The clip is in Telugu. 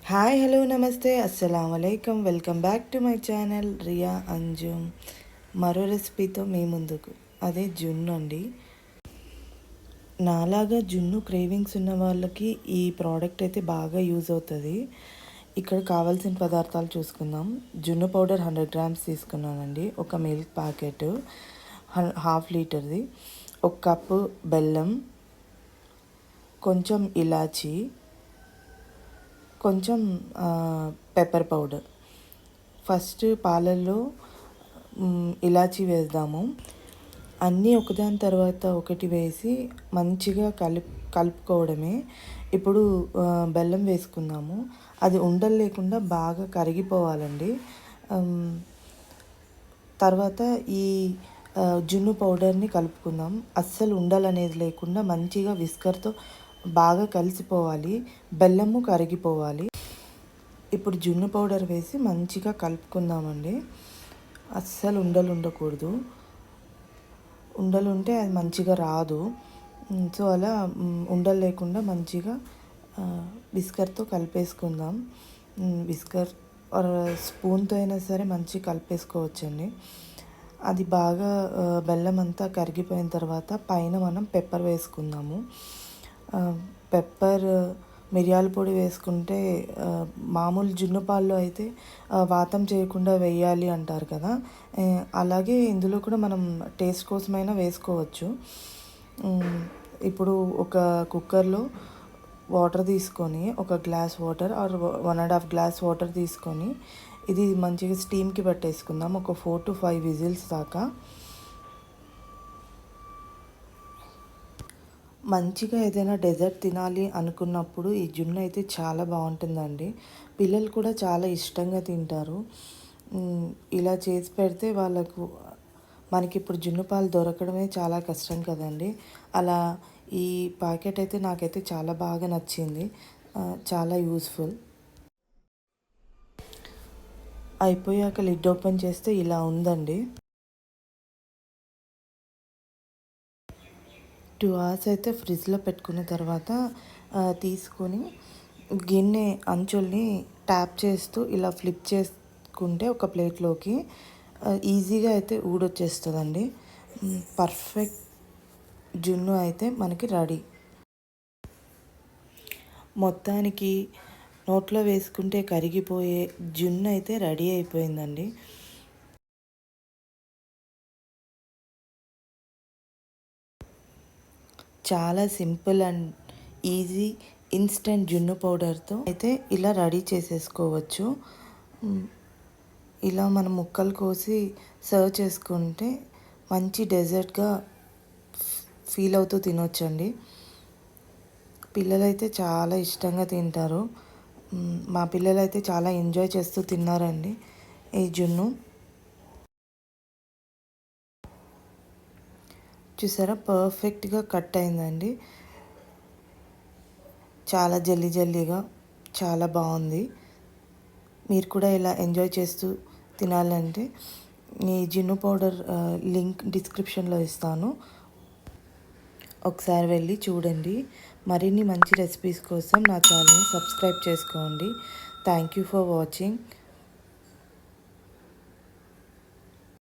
హాయ్ హలో నమస్తే అస్సలం వైకం welcome back to my channel Ria Anjum. మరో రెసిపీతో మీ ముందుకు, అదే జున్ను అండి. నాలాగా జున్ను క్రేవింగ్స్ ఉన్న వాళ్ళకి ఈ ప్రోడక్ట్ అయితే బాగా యూజ్ అవుతుంది. ఇక్కడ కావాల్సిన పదార్థాలు చూసుకుందాం. జున్ను పౌడర్ 100 గ్రామ్స్ తీసుకున్నానండి. ఒక మిల్క్ ప్యాకెట్, హాఫ్ లీటర్ది. ఒక కప్పు బెల్లం, కొంచెం ఇలాచీ, కొంచెం పెప్పర్ పౌడర్. ఫస్ట్ పాలల్లో ఇలాచీ వేద్దాము. అన్నీ ఒకదాని తర్వాత ఒకటి వేసి మంచిగా కలుపుకోవడమే. ఇప్పుడు బెల్లం వేసుకుందాము. అది ఉండలు లేకుండా బాగా కరిగిపోవాలండి. తర్వాత ఈ జున్ను పౌడర్ని కలుపుకుందాం. అస్సలు ఉండలు అనేది లేకుండా మంచిగా విస్కర్తో బాగా కలిసిపోవాలి. బెల్లము కరిగిపోవాలి. ఇప్పుడు జున్ను పౌడర్ వేసి మంచిగా కలుపుకుందామండి. అస్సలు ఉండలు ఉండకూడదు. ఉండలు ఉంటే అది మంచిగా రాదు. సో అలా ఉండలు లేకుండా మంచిగా విస్కర్తో కలిపేసుకుందాం. విస్కర్ స్పూన్తో అయినా సరే మంచిగా కలిపేసుకోవచ్చండి. అది బాగా బెల్లం అంతా కరిగిపోయిన తర్వాత పైన మనం పెప్పర్ వేసుకుందాము. పెప్పర్, మిరియాల పొడి వేసుకుంటే మామూలు జున్ను పాల్లో అయితే వాతం చేయకుండా వేయాలి అంటారు కదా, అలాగే ఇందులో కూడా మనం టేస్ట్ కోసమైనా వేసుకోవచ్చు. ఇప్పుడు ఒక కుక్కర్లో వాటర్ తీసుకొని, ఒక glass water or 1.5 glass water తీసుకొని ఇది మంచిగా స్టీమ్కి పెట్టేసుకుందాం. ఒక 4 to 5 విజిల్స్ దాకా. మంచిగా ఏదైనా డెజర్ట్ తినాలి అనుకున్నప్పుడు ఈ జున్ను అయితే చాలా బాగుంటుందండి. పిల్లలు కూడా చాలా ఇష్టంగా తింటారు. ఇలా చేసి పెడితే వాళ్ళకు, మనకి ఇప్పుడు జున్ను పాలు దొరకడమే చాలా కష్టం కదండి. అలా ఈ ప్యాకెట్ అయితే నాకైతే చాలా బాగా నచ్చింది. చాలా యూస్ఫుల్. అయిపోయాక లిడ్ ఓపెన్ చేస్తే ఇలా ఉందండి. 2 hours అయితే ఫ్రిడ్జ్లో పెట్టుకున్న తర్వాత తీసుకొని గిన్నె అంచుల్ని ట్యాప్ చేస్తూ ఇలా ఫ్లిప్ చేసుకుంటే ఒక ప్లేట్లోకి ఈజీగా అయితే ఊడొచ్చేస్తుందండి. పర్ఫెక్ట్ జున్ను అయితే మనకి రెడీ. మొత్తానికి నోట్లో వేసుకుంటే కరిగిపోయే జున్ను అయితే రెడీ అయిపోయిందండి. చాలా సింపుల్ అండ్ ఈజీ ఇన్స్టెంట్ జున్ను పౌడర్తో అయితే ఇలా రెడీ చేసేసుకోవచ్చు. ఇలా మనం ముక్కలు కోసి సర్వ్ చేసుకుంటే మంచి డెజర్ట్గా ఫీల్ అవుతూ తినొచ్చండి. పిల్లలైతే చాలా ఇష్టంగా తింటారు. మా పిల్లలైతే చాలా ఎంజాయ్ చేస్తూ తిన్నారండి ఈ జున్ను. చూసారా, పర్ఫెక్ట్గా కట్ అయిందండి. చాలా జల్లీ జల్లీగా చాలా బాగుంది. మీరు కూడా ఇలా ఎంజాయ్ చేస్తూ తినాలంటే ఈ జున్ను పౌడర్ లింక్ డిస్క్రిప్షన్లో ఇస్తాను. ఒకసారి వెళ్ళి చూడండి. మరిన్ని మంచి రెసిపీస్ కోసం నా ఛానల్ని సబ్స్క్రైబ్ చేసుకోండి. Thank you for watching.